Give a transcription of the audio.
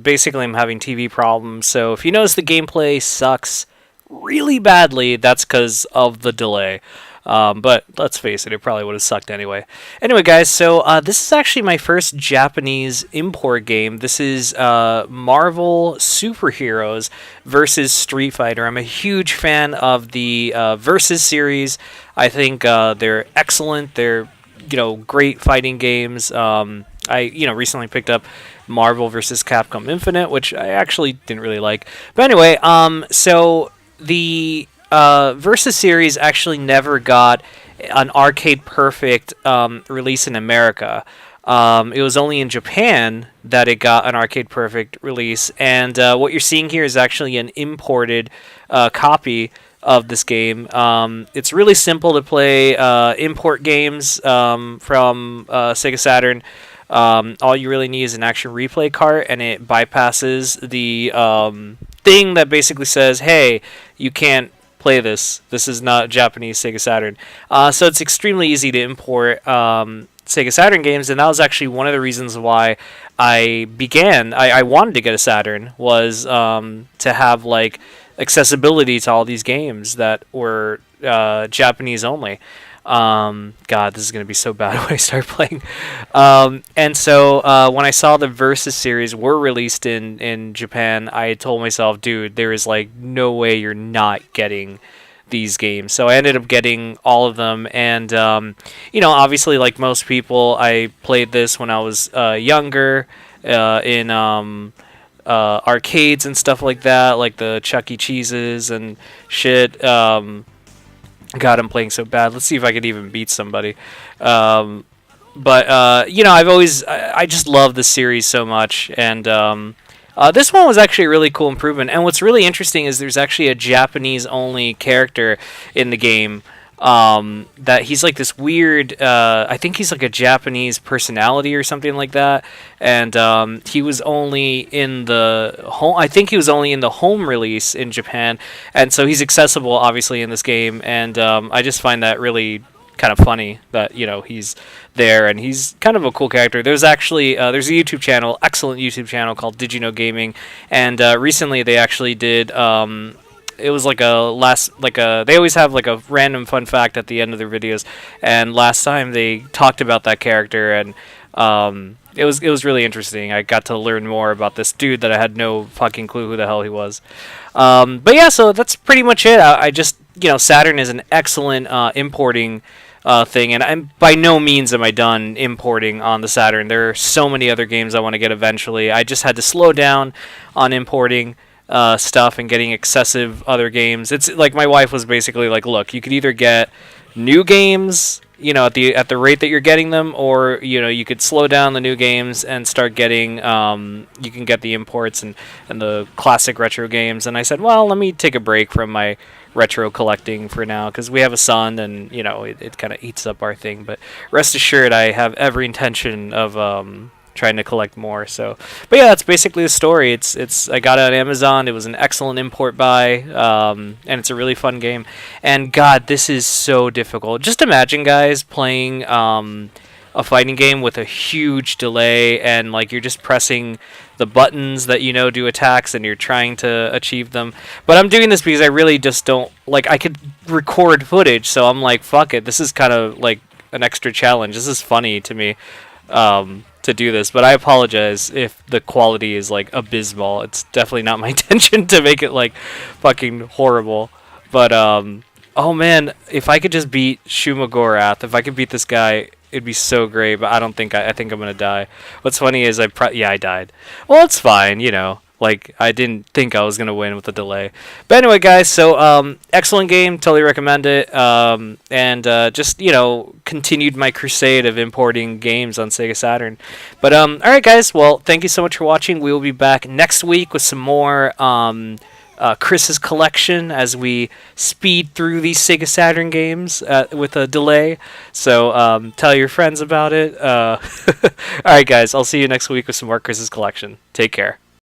Basically, I'm having TV problems, so if you notice the gameplay sucks really badly, that's because of the delay. But let's face it, it probably would have sucked anyway. Anyway, guys, so this is actually my first Japanese import game. This is Marvel Superheroes versus Street Fighter. I'm a huge fan of the Versus series. I think they're excellent. They're great fighting games. I recently picked up Marvel vs. Capcom Infinite, which I actually didn't really like. But anyway, so the Versus series actually never got an arcade perfect release in America. It was only in Japan that it got an arcade perfect release, and what you're seeing here is actually an imported copy of this game. It's really simple to play import games from Sega Saturn. All you really need is an action replay cart, and it bypasses the thing that basically says, hey, you can't play this. This is not Japanese Sega Saturn. So it's extremely easy to import Sega Saturn games, and that was actually one of the reasons why I wanted to get a Saturn, was to have like accessibility to all these games that were Japanese only. God, this is going to be so bad when I start playing. And so when I saw the Versus series were released in Japan, I told myself, dude, there is like no way you're not getting these games. So I ended up getting all of them, and obviously, like most people, I played this when I was younger in arcades and stuff like that, like the Chuck E. Cheese's and shit. God, I'm playing so bad. Let's see if I could even beat somebody. I've always, I just love this series so much, and this one was actually a really cool improvement. And what's really interesting is there's actually a Japanese-only character in the game. That he's like this weird, I think he's like a Japanese personality or something like that, and he was only in the home. I think he was only in the home release in Japan, and so he's accessible obviously in this game. And I just find that really kind of funny that he's there, and he's kind of a cool character. There's actually there's a YouTube channel, excellent YouTube channel called Did You Know Gaming, and recently they actually did. It was like they always have like a random fun fact at the end of their videos, and last time they talked about that character, and it was really interesting. I got to learn more about this dude that I had no fucking clue who the hell he was. But yeah, so that's pretty much it. I just Saturn is an excellent importing thing, and I'm by no means am I done importing on the Saturn. There are so many other games I want to get eventually. I just had to slow down on importing stuff and getting excessive other games. It's like my wife was basically like, look, you could either get new games at the rate that you're getting them, or you could slow down the new games and start getting you can get the imports and the classic retro games. And I said, well, let me take a break from my retro collecting for now, because we have a son, and it kind of eats up our thing. But rest assured, I have every intention of trying to collect more. So, but yeah, that's basically the story. It's I got it on Amazon. It was an excellent import buy, and it's a really fun game. And God, this is so difficult. Just imagine, guys, playing a fighting game with a huge delay, and like you're just pressing the buttons that do attacks, and you're trying to achieve them. But I'm doing this because I really just don't like. I could record footage, so I'm like, fuck it. This is kind of like an extra challenge. This is funny to me. To do this, but I apologize if the quality is like abysmal. It's definitely not my intention to make it like fucking horrible. But oh man, if I could just beat Shumagorath, if I could beat this guy, it'd be so great. But I don't think I think I'm gonna die. What's funny is I died. Well, it's fine, Like, I didn't think I was going to win with the delay. But anyway, guys, so excellent game. Totally recommend it. And just, continued my crusade of importing games on Sega Saturn. But, all right, guys. Well, thank you so much for watching. We will be back next week with some more Chris's collection as we speed through these Sega Saturn games with a delay. So tell your friends about it. All right, guys. I'll see you next week with some more Chris's collection. Take care.